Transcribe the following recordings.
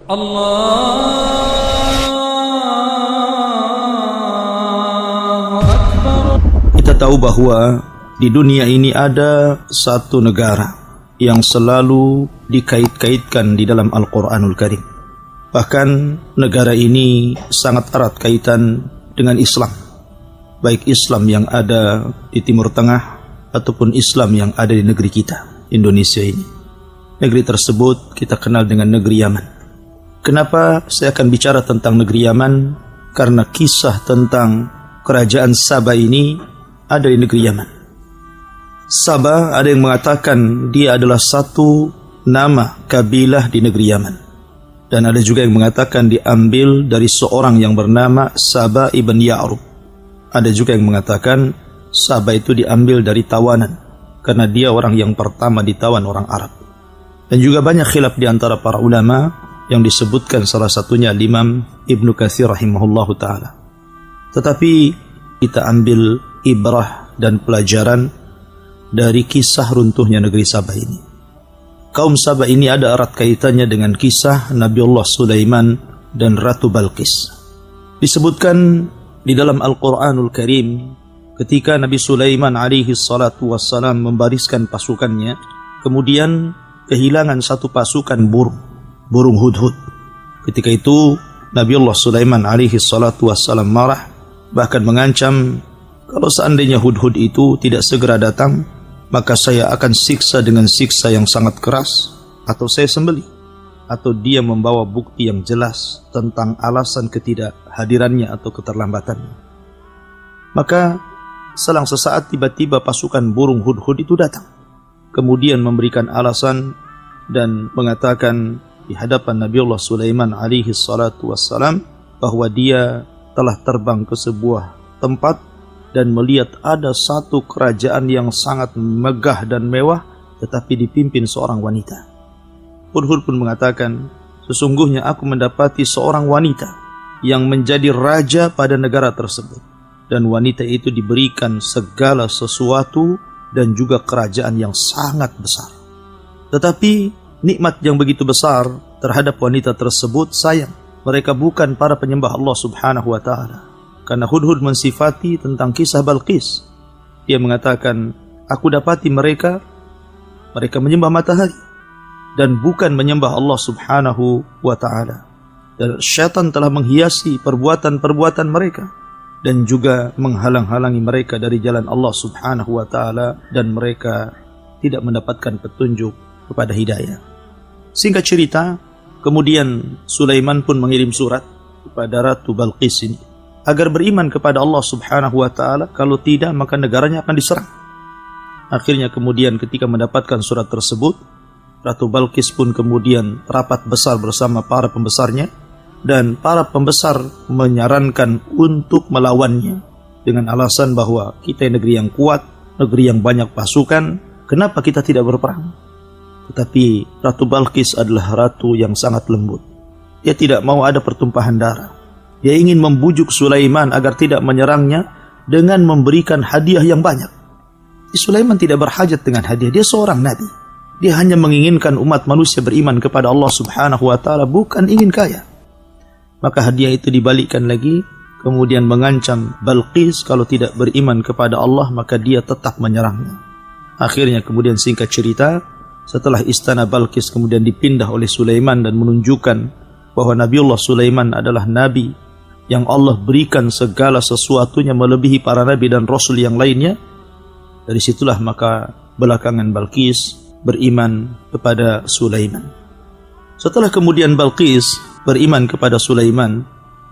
Kita tahu bahwa di dunia ini ada satu negara yang selalu dikait-kaitkan di dalam Al-Quranul Karim. Bahkan negara ini sangat erat kaitan dengan Islam, baik Islam yang ada di Timur Tengah ataupun Islam yang ada di negeri kita, Indonesia ini. Negeri tersebut kita kenal dengan negeri Yaman. Kenapa saya akan bicara tentang negeri Yaman? Karena kisah tentang kerajaan Sabah ini ada di negeri Yaman. Sabah ada yang mengatakan dia adalah satu nama kabilah di negeri Yaman. Dan ada juga yang mengatakan diambil dari seorang yang bernama Sabah ibn Ya'rub. Ada juga yang mengatakan Sabah itu diambil dari tawanan, karena dia orang yang pertama ditawan orang Arab. Dan juga banyak khilaf di antara para ulama, yang disebutkan salah satunya Imam Ibnu Katsir rahimahullahu ta'ala. Tetapi kita ambil ibrah dan pelajaran dari kisah runtuhnya negeri Sabah ini. Kaum Sabah ini ada erat kaitannya dengan kisah Nabiullah Sulaiman dan Ratu Balqis. Disebutkan di dalam Al-Quranul Karim, ketika Nabi Sulaiman alaihi salatu wassalam membariskan pasukannya, kemudian kehilangan satu pasukan burung hudhud. Ketika itu Nabiullah Sulaiman alaihi salatu wassalam marah, bahkan mengancam, kalau seandainya hudhud itu tidak segera datang, maka saya akan siksa dengan siksa yang sangat keras, atau saya sembelih, atau dia membawa bukti yang jelas tentang alasan ketidakhadirannya atau keterlambatannya. Maka selang sesaat tiba-tiba pasukan burung hudhud itu datang, kemudian memberikan alasan dan mengatakan di hadapan Nabiullah Sulaiman alaihi salatu wassalam bahwa dia telah terbang ke sebuah tempat dan melihat ada satu kerajaan yang sangat megah dan mewah, tetapi dipimpin seorang wanita. Hudhud pun mengatakan, sesungguhnya aku mendapati seorang wanita yang menjadi raja pada negara tersebut, dan wanita itu diberikan segala sesuatu dan juga kerajaan yang sangat besar. Tetapi nikmat yang begitu besar terhadap wanita tersebut, sayang, mereka bukan para penyembah Allah subhanahu wa ta'ala. Karena Hudhud mensifati tentang kisah Balqis. Dia mengatakan, aku dapati mereka menyembah matahari dan bukan menyembah Allah subhanahu wa ta'ala. Dan syaitan telah menghiasi perbuatan-perbuatan mereka dan juga menghalang-halangi mereka dari jalan Allah subhanahu wa ta'ala, dan mereka tidak mendapatkan petunjuk kepada hidayah. Singkat cerita, kemudian Sulaiman pun mengirim surat kepada Ratu Balqis ini agar beriman kepada Allah subhanahu wa ta'ala, kalau tidak maka negaranya akan diserang. Akhirnya kemudian ketika mendapatkan surat tersebut, Ratu Balqis pun kemudian rapat besar bersama para pembesarnya, dan para pembesar menyarankan untuk melawannya dengan alasan bahwa kita negeri yang kuat, negeri yang banyak pasukan, kenapa kita tidak berperang? Tetapi Ratu Balqis adalah ratu yang sangat lembut. Dia tidak mau ada pertumpahan darah. Dia ingin membujuk Sulaiman agar tidak menyerangnya dengan memberikan hadiah yang banyak. Sulaiman tidak berhajat dengan hadiah. Dia seorang nabi. Dia hanya menginginkan umat manusia beriman kepada Allah subhanahu wa ta'ala, bukan ingin kaya. Maka hadiah itu dibalikkan lagi, kemudian mengancam Balqis kalau tidak beriman kepada Allah maka dia tetap menyerangnya. Akhirnya kemudian singkat cerita, setelah istana Balqis kemudian dipindah oleh Sulaiman dan menunjukkan bahwa Nabiullah Sulaiman adalah nabi yang Allah berikan segala sesuatunya melebihi para nabi dan rasul yang lainnya. Dari situlah maka belakangan Balqis beriman kepada Sulaiman. Setelah kemudian Balqis beriman kepada Sulaiman,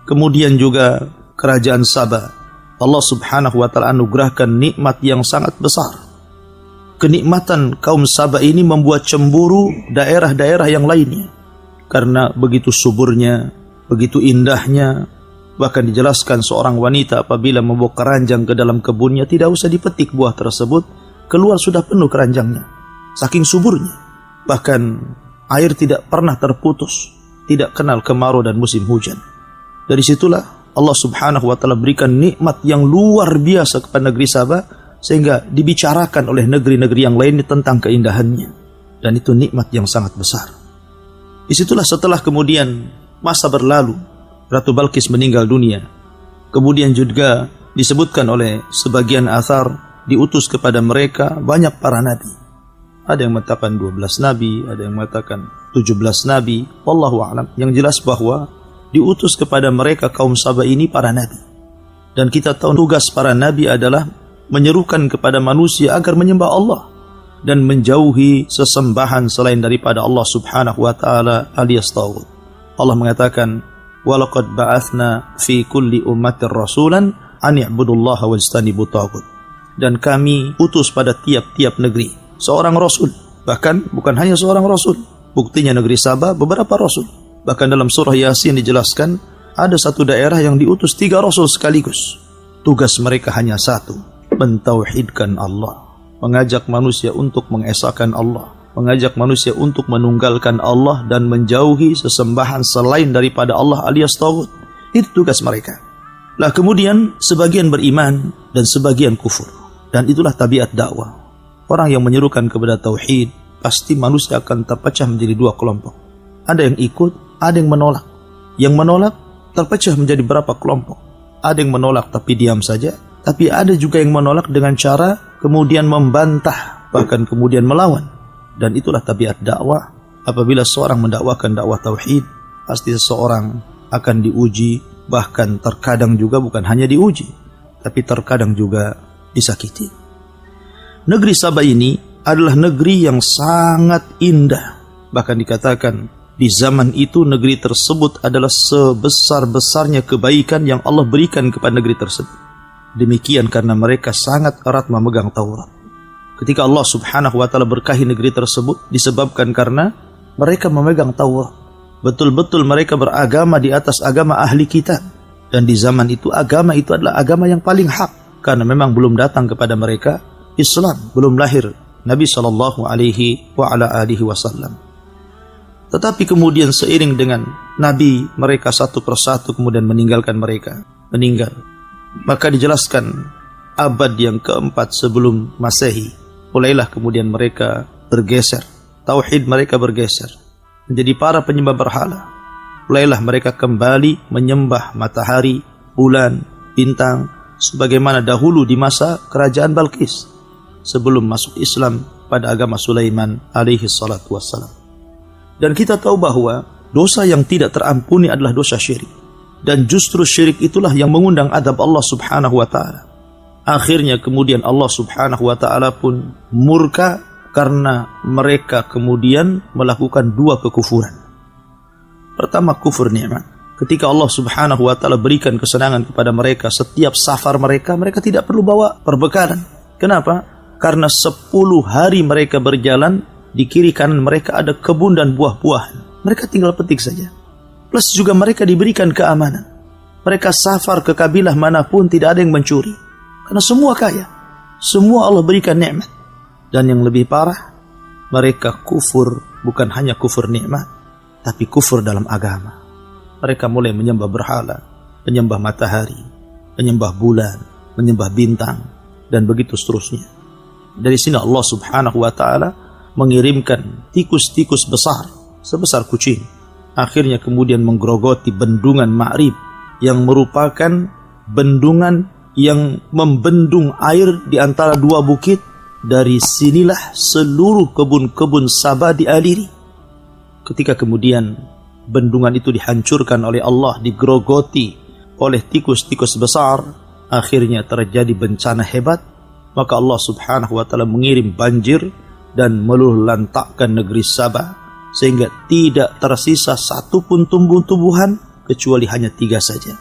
kemudian juga kerajaan Sabah, Allah subhanahu wa ta'ala anugerahkan nikmat yang sangat besar. Kenikmatan kaum Sabah ini membuat cemburu daerah-daerah yang lainnya, karena begitu suburnya, begitu indahnya. Bahkan dijelaskan seorang wanita apabila membawa keranjang ke dalam kebunnya, tidak usah dipetik buah tersebut, keluar sudah penuh keranjangnya, saking suburnya. Bahkan air tidak pernah terputus, tidak kenal kemarau dan musim hujan. Dari situlah Allah subhanahu wa ta'ala berikan nikmat yang luar biasa kepada negeri Sabah, sehingga dibicarakan oleh negeri-negeri yang lainnya tentang keindahannya. Dan itu nikmat yang sangat besar. Disitulah setelah kemudian masa berlalu, Ratu Balqis meninggal dunia. Kemudian juga disebutkan oleh sebagian athar, diutus kepada mereka banyak para nabi. Ada yang mengatakan 12 nabi, ada yang mengatakan 17 nabi. Wallahu a'lam. Yang jelas bahwa diutus kepada mereka kaum Saba ini para nabi. Dan kita tahu tugas para nabi adalah menyerukan kepada manusia agar menyembah Allah dan menjauhi sesembahan selain daripada Allah Subhanahu wa taala alias taghut. Allah mengatakan, "Walaqad ba'atsna fi kulli ummatin rasulan an i'budullaha wajtanibut taghut." Dan kami utus pada tiap-tiap negeri seorang rasul. Bahkan bukan hanya seorang rasul. Buktinya negeri Saba beberapa rasul. Bahkan dalam surah Yasin dijelaskan ada satu daerah yang diutus 3 rasul sekaligus. Tugas mereka hanya satu, mentauhidkan Allah. Mengajak manusia untuk mengesahkan Allah, mengajak manusia untuk menunggalkan Allah dan menjauhi sesembahan selain daripada Allah alias taghut. Itu tugas mereka. Lah kemudian sebagian beriman dan sebagian kufur. Dan itulah tabiat dakwah. Orang yang menyerukan kepada tauhid, pasti manusia akan terpecah menjadi 2 kelompok. Ada yang ikut, ada yang menolak. Yang menolak terpecah menjadi berapa kelompok. Ada yang menolak tapi diam saja, tapi ada juga yang menolak dengan cara kemudian membantah, bahkan kemudian melawan. Dan itulah tabiat dakwah. Apabila seorang mendakwakan dakwah tauhid, pasti seseorang akan diuji, bahkan terkadang juga bukan hanya diuji, tapi terkadang juga disakiti. Negeri Saba ini adalah negeri yang sangat indah. Bahkan dikatakan di zaman itu negeri tersebut adalah sebesar-besarnya kebaikan yang Allah berikan kepada negeri tersebut. Demikian karena mereka sangat erat memegang Taurat. Ketika Allah Subhanahu wa taala berkahi negeri tersebut disebabkan karena mereka memegang Taurat. Betul-betul mereka beragama di atas agama ahli kitab. Dan di zaman itu agama itu adalah agama yang paling hak, karena memang belum datang kepada mereka Islam, belum lahir Nabi sallallahu alaihi wa ala alihi wasallam. Tetapi kemudian seiring dengan Nabi mereka satu persatu kemudian meninggalkan mereka, meninggal. Maka dijelaskan abad yang keempat sebelum Masehi, mulailah kemudian mereka bergeser. Tauhid mereka bergeser menjadi para penyembah berhala. Mulailah mereka kembali menyembah matahari, bulan, bintang, sebagaimana dahulu di masa kerajaan Balqis sebelum masuk Islam pada agama Sulaiman alaihi salatu wassalam. Dan kita tahu bahwa dosa yang tidak terampuni adalah dosa syirik. Dan justru syirik itulah yang mengundang adab Allah Subhanahu wa ta'ala. Akhirnya kemudian Allah Subhanahu wa ta'ala pun murka karena mereka kemudian melakukan 2 kekufuran. Pertama, kufur nikmat. Ketika Allah Subhanahu wa ta'ala berikan kesenangan kepada mereka, setiap safar mereka tidak perlu bawa perbekalan. Kenapa? Karena 10 hari mereka berjalan, di kiri kanan mereka ada kebun dan buah-buahan. Mereka tinggal petik saja. Plus juga mereka diberikan keamanan. Mereka safar ke kabilah manapun tidak ada yang mencuri. Karena semua kaya. Semua Allah berikan nikmat. Dan yang lebih parah, mereka kufur bukan hanya kufur nikmat, tapi kufur dalam agama. Mereka mulai menyembah berhala, menyembah matahari, menyembah bulan, menyembah bintang, dan begitu seterusnya. Dari sini Allah Subhanahu wa ta'ala mengirimkan tikus-tikus besar, sebesar kucing. Akhirnya kemudian menggerogoti bendungan Ma'rib yang merupakan bendungan yang membendung air di antara 2 bukit. Dari sinilah seluruh kebun-kebun Saba dialiri. Ketika kemudian bendungan itu dihancurkan oleh Allah, digerogoti oleh tikus-tikus besar, akhirnya terjadi bencana hebat. Maka Allah Subhanahu wa ta'ala mengirim banjir dan meluluhlantakkan negeri Saba, sehingga tidak tersisa satupun tumbuh-tumbuhan kecuali hanya 3 saja.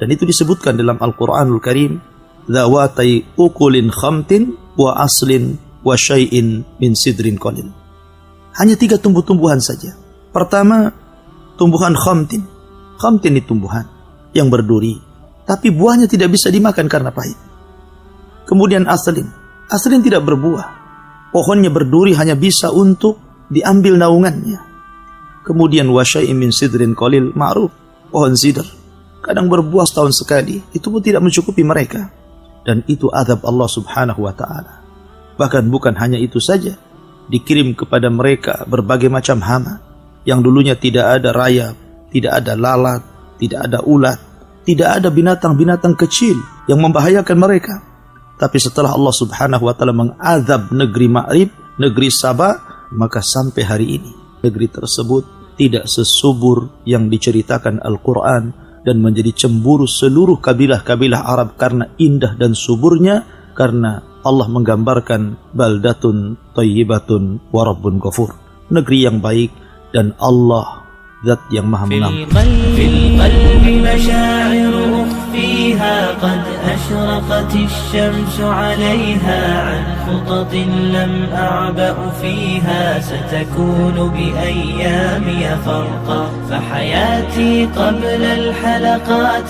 Dan itu disebutkan dalam Al-Quranul Karim, Zawatai ukulin khamtin wa aslin wa syai'in min sidrin qalil. Hanya 3 tumbuh-tumbuhan saja. Pertama, tumbuhan khamtin. Khamtin itu tumbuhan yang berduri, tapi buahnya tidak bisa dimakan karena pahit. Kemudian aslin. Aslin tidak berbuah. Pohonnya berduri hanya bisa untuk diambil naungannya. Kemudian wasyai'in min sidrin qalil, ma'ruf, pohon sidr. Kadang berbuah setahun sekali, itu pun tidak mencukupi mereka. Dan itu azab Allah Subhanahu wa ta'ala. Bahkan bukan hanya itu saja, dikirim kepada mereka berbagai macam hama. yang dulunya tidak ada rayap, tidak ada lalat, tidak ada ulat, tidak ada binatang-binatang kecil yang membahayakan mereka. Tapi setelah Allah subhanahu wa ta'ala mengazab negeri Ma'rib, negeri Saba, maka sampai hari ini negeri tersebut tidak sesubur yang diceritakan Al-Quran dan menjadi cemburu seluruh kabilah-kabilah Arab karena indah dan suburnya, karena Allah menggambarkan baldatun thayyibatun wa rabbun ghafur, negeri yang baik dan Allah Zat yang Maha Mengampuni. Fil qalbi masyaa'ir ukhfiha qad ashraqat asy-syamsu 'alayha 'an khutatin lam a'ba'u fiha satakunu bi ayyami farqa fa hayati qabla al-halaqat